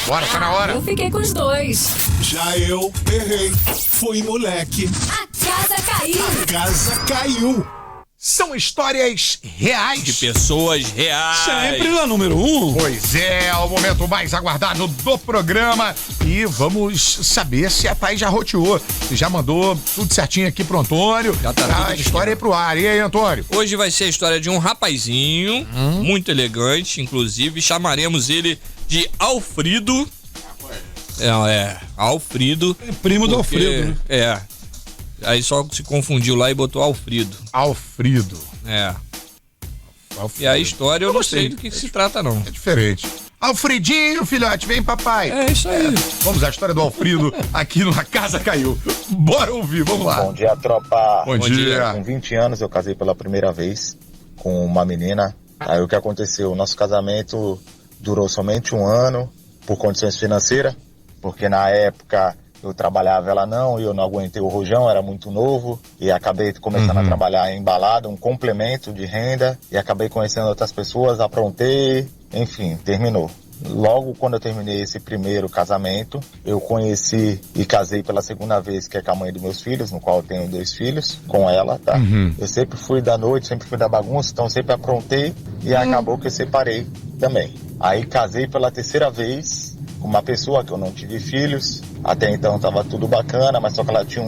Bora, tá na hora. Eu fiquei com os dois. Já eu errei. Fui moleque. A casa caiu. A casa caiu. São histórias reais. De pessoas reais. Sempre na número 1. Pois é, o momento mais aguardado do programa. E vamos saber se a Thaís já roteou. Se já mandou tudo certinho aqui pro Antônio. Já tá tudo a história aí pro ar. E aí, Antônio? Hoje vai ser a história de um rapazinho, muito elegante, inclusive chamaremos ele de Alfredo. Alfredo. É primo do Alfredo, né? É. Aí só se confundiu lá e botou Alfredo. Alfredo. É. Alfredo. E a história eu não sei do que se trata, não. É diferente. Alfredinho, filhote, vem papai. É isso aí. Vamos à história do Alfredo aqui no A Casa Caiu. Bora ouvir, vamos lá. Bom dia, tropa. Bom dia. Com 20 anos eu casei pela primeira vez com uma menina. Aí o que aconteceu? Nosso casamento durou somente 1 ano por condições financeiras, porque na época eu trabalhava, ela não, e eu não aguentei o rojão, era muito novo, e acabei começando a trabalhar em balada, um complemento de renda, e acabei conhecendo outras pessoas, aprontei, enfim, terminou. Logo quando eu terminei esse primeiro casamento, eu conheci e casei pela segunda vez, que é com a mãe dos meus filhos, no qual eu tenho 2 filhos, com ela, tá? Eu sempre fui da noite, sempre fui da bagunça, então sempre aprontei, e acabou que eu separei também. Aí casei pela terceira vez com uma pessoa que eu não tive filhos, até então tava tudo bacana, mas só que ela tinha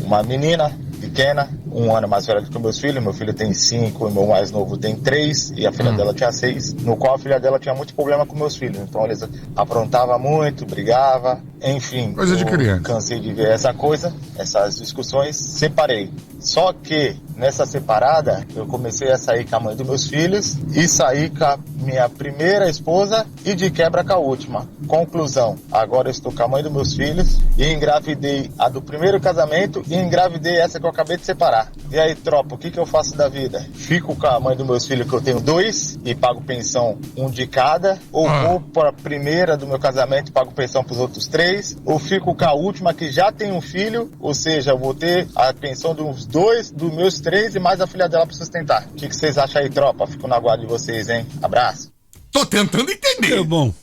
uma menina pequena, 1 ano mais velha do que meus filhos. Meu filho tem 5, o meu mais novo tem 3 e a filha dela tinha 6, no qual a filha dela tinha muito problema com meus filhos, então eles aprontavam muito, brigava, enfim. Coisa de criança. Cansei de ver essas discussões, separei. Só que nessa separada eu comecei a sair com a mãe dos meus filhos e saí com a minha primeira esposa e de quebra com a última. Conclusão, agora eu estou com a mãe dos meus filhos e engravidei a do primeiro casamento e engravidei essa que eu acabei de separar. E aí, tropa, o que eu faço da vida? Fico com a mãe dos meus filhos, que eu tenho 2, e pago pensão 1 de cada, ou vou para a primeira do meu casamento e pago pensão para os outros 3, ou fico com a última que já tem um filho, ou seja, eu vou ter a pensão dos 2, dos meus 3 e mais a filha dela para sustentar. O que vocês acham aí, tropa? Fico na guarda de vocês, hein? Abraço. Tô tentando entender. É bom.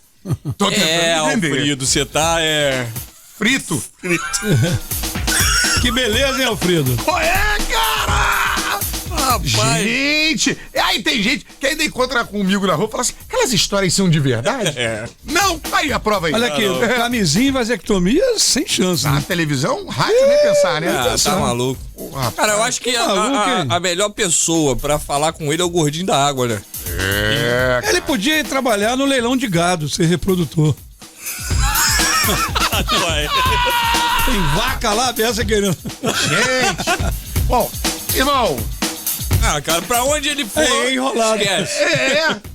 Tô tentando entender. Alfredo, você tá Frito. Que beleza, hein, Alfredo? Qual é, cara? Rapaz. Gente, aí tem gente que ainda encontra comigo na rua e fala assim, aquelas histórias são de verdade? Não, aí a prova aí. Olha aqui, camisinha e vasectomia sem chance, Na né? televisão, rádio, nem pensar, né? Ah, tá maluco. Rapaz. Cara, eu acho que a melhor pessoa pra falar com ele é o gordinho da água, né? Ele podia ir trabalhar no leilão de gado, ser reprodutor. Tem vaca lá, pensa querendo. Gente, bom, irmão, Ah, cara, pra onde ele for, É enrolado. esquece.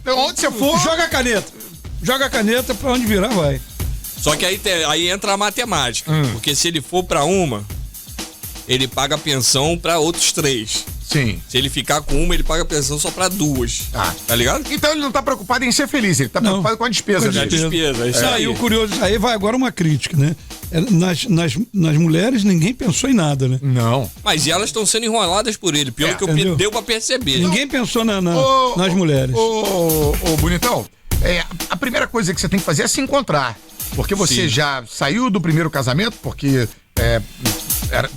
então onde você for... Joga a caneta. Joga a caneta, pra onde virar vai. Só que aí entra a matemática. Porque se ele for pra uma, ele paga pensão pra outros 3. Sim. Se ele ficar com uma, ele paga pensão só pra 2. Tá ligado? Então ele não tá preocupado em ser feliz, ele tá preocupado com a despesa Já dele. despesa. Isso Não, aí. e o curioso, aí vai agora uma crítica, né? Nas mulheres ninguém pensou em nada, né? Não. Mas elas estão sendo enroladas por ele, pelo que entendeu? deu pra perceber. Ninguém pensou nas mulheres. Ô, bonitão, a primeira coisa que você tem que fazer é se encontrar. Porque você já saiu do primeiro casamento, porque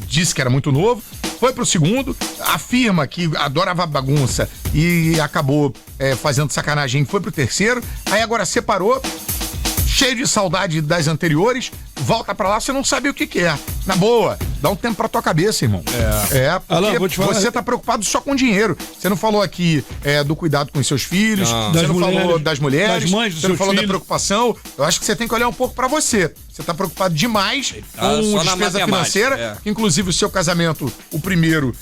disse que era muito novo, foi pro segundo, afirma que adorava bagunça e acabou fazendo sacanagem, foi pro terceiro, aí agora separou, cheio de saudade das anteriores, volta pra lá, você não sabe o que quer. Na boa, dá um tempo pra tua cabeça, irmão. Porque Alan, vou te falar. você tá preocupado só com dinheiro. Você não falou aqui do cuidado com os seus filhos, Não. você não falou das mulheres, das mães dos você não seus falou da filhos. preocupação. Eu acho que você tem que olhar um pouco pra você. Você tá preocupado demais tá com só na despesa matemática, financeira. Inclusive o seu casamento, o primeiro,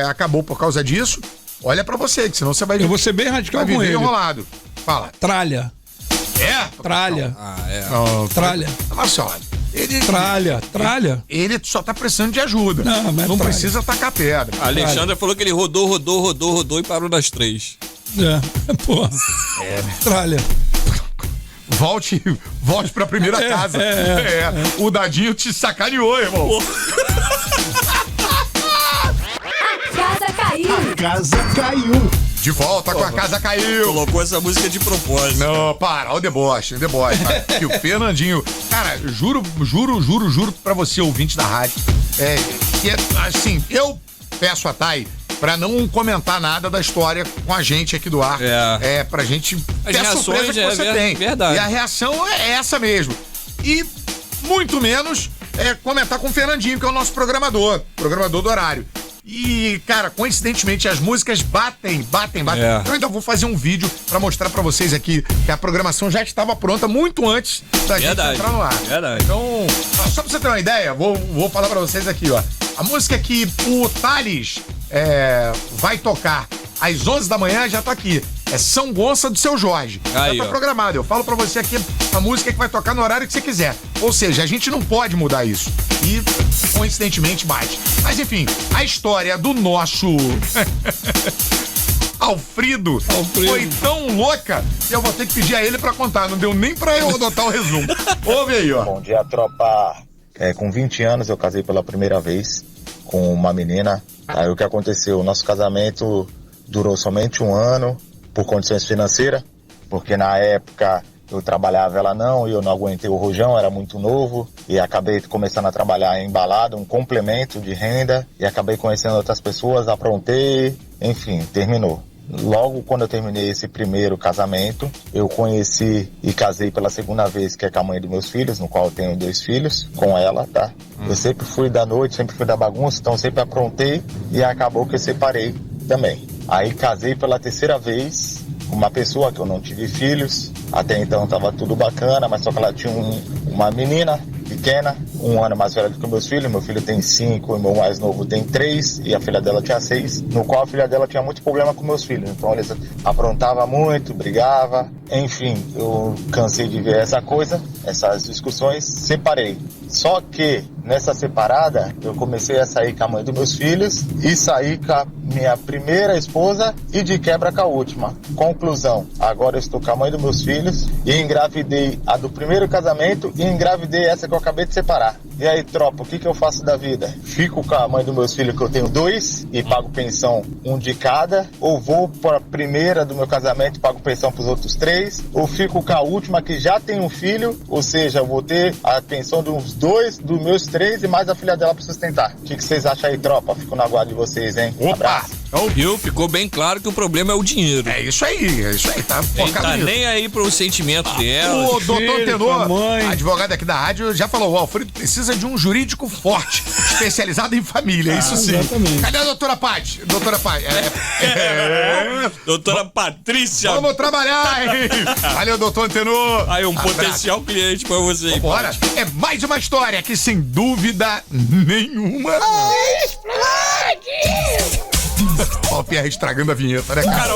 acabou por causa disso. Olha pra você, que senão você vai Eu vou ser bem radical vai com viver ele. enrolado. Fala. Tralha. Tralha. Não, Tralha. Mas olha, Tralha. ele só tá precisando de ajuda. Não, mas não tralha. precisa tacar pedra. A Alexandra falou que ele rodou e parou nas 3. Porra. Tralha. Volte pra primeira casa. O dadinho te sacaneou, irmão. A casa caiu. A casa caiu. De volta com a Casa Caiu. Colocou essa música de propósito. Não, para, olha o deboche, tá? E o Fernandinho, cara, juro pra você, ouvinte da rádio, que assim, eu peço a Thay pra não comentar nada da história com a gente aqui do ar. Pra gente ter a surpresa que você tem. Verdade. E a reação é essa mesmo. E muito menos comentar com o Fernandinho, que é o nosso programador do horário. E, cara, coincidentemente, as músicas batem. Eu ainda vou fazer um vídeo pra mostrar pra vocês aqui que a programação já estava pronta muito antes da gente entrar no ar. Verdade. Então, só pra você ter uma ideia, vou falar pra vocês aqui, ó. A música que o Thales vai tocar às 11 da manhã já tá aqui. É São Gonça do Seu Jorge. Aí, já tá programado. Eu falo pra você aqui a música que vai tocar no horário que você quiser. Ou seja, a gente não pode mudar isso. E, coincidentemente, bate. Mas, enfim, a história do nosso Alfrido foi tão louca que eu vou ter que pedir a ele pra contar. Não deu nem pra eu adotar o resumo. Ouve aí, ó. Bom dia, tropa. Com 20 anos eu casei pela primeira vez com uma menina. Aí o que aconteceu? O nosso casamento durou somente 1 ano. Por condições financeiras, porque na época eu trabalhava, ela não, e eu não aguentei o rojão, era muito novo, e acabei começando a trabalhar em balada, um complemento de renda, e acabei conhecendo outras pessoas, aprontei, enfim, terminou. Logo quando eu terminei esse primeiro casamento, eu conheci e casei pela segunda vez, que é com a mãe dos meus filhos, no qual eu tenho 2 filhos, com ela, tá? Eu sempre fui da noite, sempre fui da bagunça, então sempre aprontei, e acabou que eu separei também. Aí casei pela 3ª vez com uma pessoa que eu não tive filhos. Até então tava tudo bacana, mas só que ela tinha uma menina pequena, 1 ano mais velha do que meus filhos. Meu filho tem 5, o meu mais novo tem 3 e a filha dela tinha 6, no qual a filha dela tinha muito problema com meus filhos. Então eles aprontavam muito, brigava. Enfim, eu cansei de ver essa coisa, essas discussões, separei. Só que nessa separada eu comecei a sair com a mãe dos meus filhos e saí com a minha primeira esposa e de quebra com a última. Conclusão, agora eu estou com a mãe dos meus filhos e engravidei a do primeiro casamento e engravidei essa que eu acabei de separar. E aí, tropa, o que eu faço da vida? Fico com a mãe dos meus filhos, que eu tenho 2 e pago pensão 1 de cada, ou vou para a primeira do meu casamento e pago pensão para os outros 3, ou fico com a última que já tem um filho, ou seja, eu vou ter a pensão dos 2 dos meus 3 e mais a filha dela para sustentar. O que vocês acham aí, tropa? Fico na guarda de vocês, hein? Opa! Viu? Ficou bem claro que o problema é o dinheiro. É isso aí, tá Ele focado tá nisso. nem aí pro sentimento dela. O doutor Tenor, mãe. advogado aqui da rádio, já falou, o Alfredo precisa de um jurídico forte, especializado em família, isso sim. Exatamente. Cadê a doutora Paty? Doutora Paty. Doutora Patrícia. Vamos trabalhar, hein? Valeu, doutor Tenor. Aí, um Abraço. potencial cliente pra você. Bora. É mais uma história que, sem dúvida nenhuma... Ó, o Pierre estragando a vinheta, né, cara? Cara,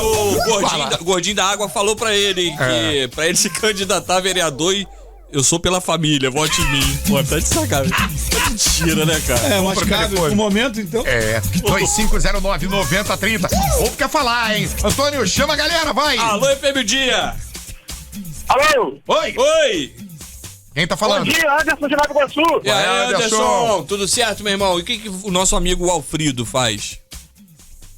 o gordinho da água falou pra ele que pra ele se candidatar a vereador e eu sou pela família, vote em mim. Pô, tá de sacanagem. É mentira, né, cara? Mas cabe no momento, então. 2509-9030. O povo quer falar, hein? Antônio, chama a galera, vai! Alô, FM Dia! Alô? Oi! Quem tá falando? Bom dia, Anderson de Nova Iguaçu. E aí, Anderson? Anderson? Tudo certo, meu irmão? E o que o nosso amigo Alfredo faz?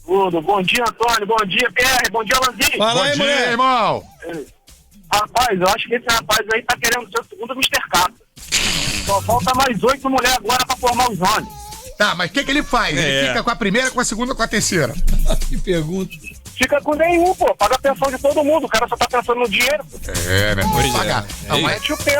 Tudo. Bom dia, Antônio. Bom dia, Pierre. Bom dia, Lanzinho. Fala Bom aí, dia, mulher. irmão! Rapaz, eu acho que esse rapaz aí tá querendo ser o segundo Mr. Catra. Só falta mais 8 mulheres agora pra formar os homens. Tá, mas o que ele faz? Ele fica com a primeira, com a segunda, com a terceira? Que pergunta. Fica com nenhum, pô. Paga a pensão de todo mundo. O cara só tá pensando no dinheiro, pô. Né? Pois Pagar. é. Não, mas Mete o pé.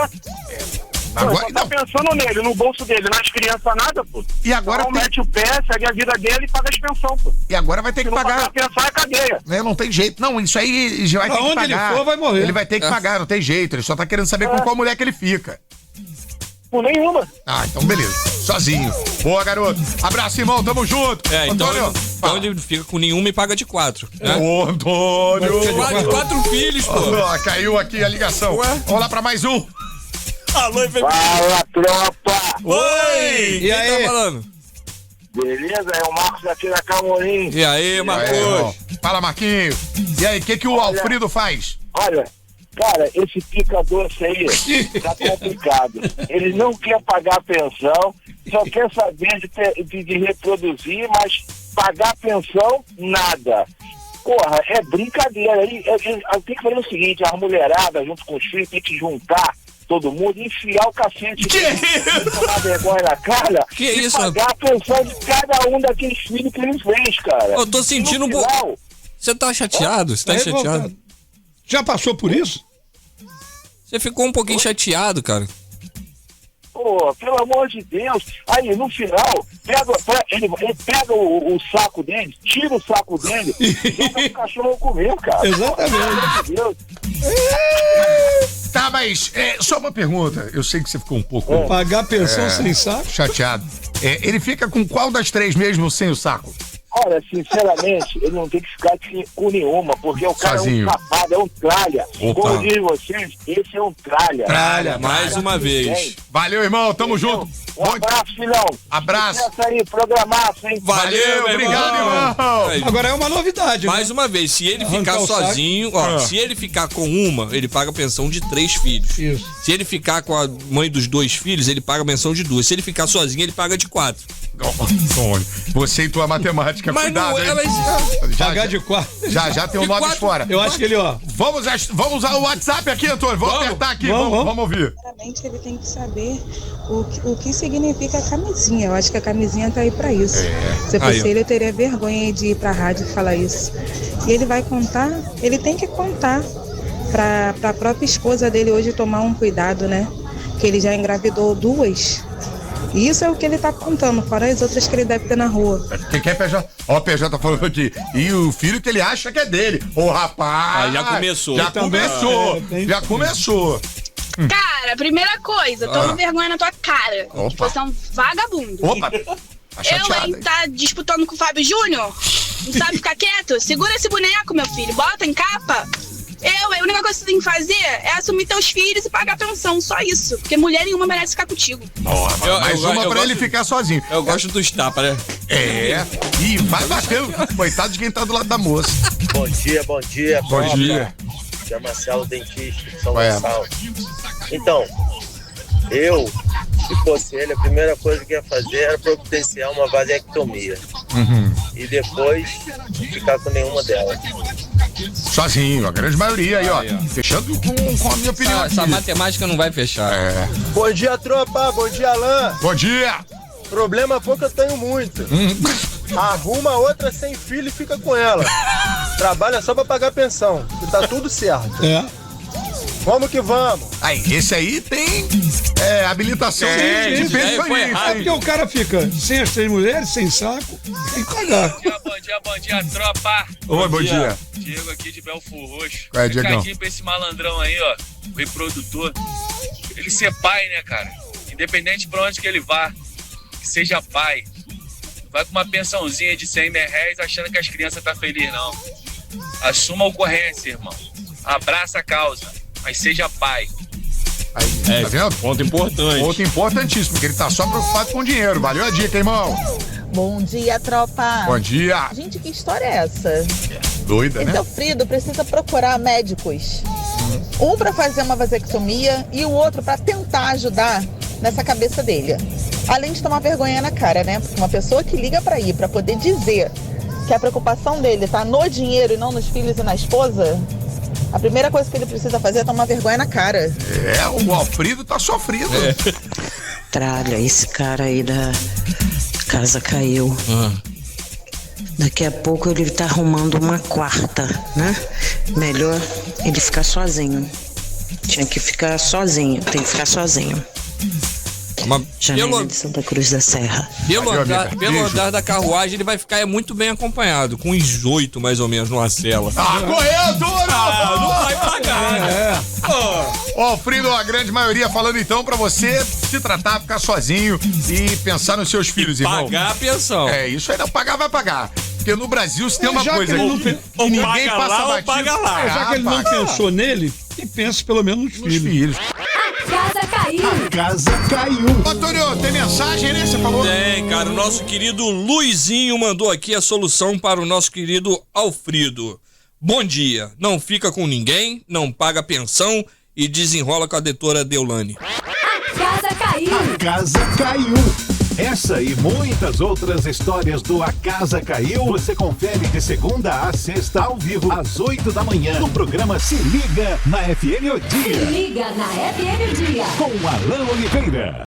agora, Só tá pensando nele, no bolso dele, nas crianças nada, pô. E agora Então tem- mete o pé, segue a vida dele e paga as pensões, pô. E agora vai ter que Se não pagar pagar. a pensão é cadeia. Né? Não tem jeito. Não, isso aí já vai ter que Aonde pagar. ele for, vai morrer. Ele vai ter que pagar, não tem jeito. Ele só tá querendo saber com qual mulher que ele fica. Por nenhuma. Ah, então beleza. Sozinho. Boa, garoto. Abraço, irmão. Tamo junto. Então, Antônio. então ele fica com nenhuma e paga de 4. Né? Ô, Antônio. Quatro filhos, pô. Ó, caiu aqui a ligação. Ué? Vamos lá pra mais um. Alô, FM. Fala, tropa. Oi! Quem aí? tá falando? Beleza? É o Marcos aqui da Camorim. E aí, Marcos? irmão. Fala, Marquinhos. E aí, o que o Alfredo faz? Olha, cara, esse pica doce aí tá complicado. Ele não quer pagar a pensão, só quer saber de reproduzir, mas pagar a pensão, nada. Porra, é brincadeira. Aí tem que fazer o seguinte, a mulherada junto com os filhos tem que juntar todo mundo e enfiar o cacete. Tomar vergonha na cara Que e isso, pagar a pensão de cada um daqueles filhos que eles fez, cara. Eu tô sentindo um pouco. Você tá chateado? Você tá chateado? Já passou por isso? Você ficou um pouquinho chateado, cara. Pô, pelo amor de Deus. Aí, no final, ele pega o saco dele, tira o saco dele e joga o cachorro comer, cara. Exatamente. Pelo amor de Deus. Tá, mas só uma pergunta. Eu sei que você ficou um pouco Pagar pensão sem saco? chateado. Ele fica com qual das três mesmo sem o saco? Olha, sinceramente, ele não tem que ficar com nenhuma, porque o cara Sozinho. é um safado, é um tralha. Opa. Como dizem vocês, esse é um tralha. Tralha, Mais uma vez. Valeu, irmão. Tamo junto. Um abraço, filhão. Abraço. Sucesso aí, programaço, hein? Valeu, meu obrigado, irmão. Aí, Agora é uma novidade, né? mais uma vez, se ele Arrancar ficar o saco. sozinho, se ele ficar com uma, ele paga a pensão de 3 filhos. Isso. Se ele ficar com a mãe dos 2 filhos, ele paga a pensão de 2. Se ele ficar sozinho, ele paga de 4. Antônio, você e tua matemática, Mas cuidado, não, hein? elas... Pagar de quarto. Já tem o De nome quatro. fora. Eu acho que ele, ó. Vamos usar o WhatsApp aqui, Antônio. Vamos apertar aqui, vamos ouvir. Primeiramente, ele tem que saber o que significa a camisinha. Eu acho que a camisinha tá aí pra isso. Se eu Aí, fosse ó. ele, eu teria vergonha de ir pra rádio e falar isso. E ele vai contar, ele tem que contar pra própria esposa dele hoje tomar um cuidado, né? Que ele já engravidou 2. E isso é o que ele tá contando, fora as outras que ele deve ter na rua. Quem quer PJ? Ó, o PJ tá falando aqui. E o filho que ele acha que é dele. Ô, rapaz! Aí já começou. Já começou. Já começou. Cara, primeira coisa, toma vergonha na tua cara. Opa. Você é um vagabundo. Opa! Tá Eu, chateado, hein, hein? tá disputando com o Fábio Júnior? Não sabe ficar quieto? Segura esse boneco, meu filho. Bota em capa. A única coisa que você tem que fazer é assumir teus filhos e pagar pensão. Só isso. Porque mulher nenhuma merece ficar contigo. Mais uma pra ele ficar sozinho. Eu gosto dos tapas, né? E vai batendo. Coitado de quem tá do lado da moça. Bom dia. Bom dia. Aqui é Marcelo, dentista de São Ué. Gonçalo. Então, se fosse ele, a primeira coisa que ia fazer era providenciar uma vasectomia. E depois ficar com nenhuma delas. Sozinho, a grande maioria aí, ó. Fechando com a minha opinião. Essa aqui. matemática não vai fechar. Bom dia, tropa. Bom dia, Alain. Bom dia. Problema pouco eu tenho muito. Arruma outra sem filho e fica com ela. Trabalha só pra pagar pensão. E tá tudo certo. Vamos que vamos. Aí, esse aí tem habilitação de Isso, pensionista, hein? porque o cara fica sem as 3 mulheres, sem saco, tem que pagar. Bom dia, tropa. Oi, bom dia. Diego aqui de Belfur Roxo. Qual é, Diegão? Recadinho pra esse malandrão aí, ó, o reprodutor. Ele ser pai, né, cara? Independente pra onde que ele vá, que seja pai. Não vai com uma pensãozinha de 100 reais achando que as crianças tá felizes, não. Assuma a ocorrência, irmão. Abraça a causa, mas seja pai. Aí, tá vendo? Ponto importante. Ponto importantíssimo, porque ele tá só preocupado com dinheiro. Valeu a dica, irmão. Bom dia, tropa. Bom dia. Gente, que história é essa? Doida, né? Esse Alfredo precisa procurar médicos. Um para fazer uma vasectomia e o outro para tentar ajudar nessa cabeça dele. Além de tomar vergonha na cara, né? Porque uma pessoa que liga para ir, para poder dizer que a preocupação dele tá no dinheiro e não nos filhos e na esposa, a primeira coisa que ele precisa fazer é tomar vergonha na cara. O Alfredo tá sofrido. Tralha, esse cara aí da casa caiu. Daqui a pouco ele tá arrumando uma quarta, né? Melhor ele ficar sozinho. Tinha que ficar sozinho, tem que ficar sozinho. Janela de Santa Cruz da Serra. Pelo andar da carruagem, ele vai ficar muito bem acompanhado, com uns 8 mais ou menos numa cela. Corredor! Não vai pagar. Ó, Alfredo, a grande maioria falando então pra você se tratar, ficar sozinho e pensar nos seus filhos, irmão. Pagar a pensão. Isso aí não pagar, vai pagar. Porque no Brasil se tem uma Já coisa que ele que não ninguém paga passa lá ou batido. paga lá. Já que ele não pensou nele, que pense pelo menos nos filhos. Casa caiu. Casa caiu. Antônio, tem mensagem, né? Você falou? Tem, cara. O nosso querido Luizinho mandou aqui a solução para o nosso querido Alfredo. Bom dia. Não fica com ninguém, não paga pensão e desenrola com a doutora Deolane. Casa caiu. Casa caiu. Essa e muitas outras histórias do A Casa Caiu, você confere de segunda a sexta ao vivo, às 8 da manhã, no programa Se Liga na FM O Dia. Se liga na FM O Dia. Com Alain Oliveira.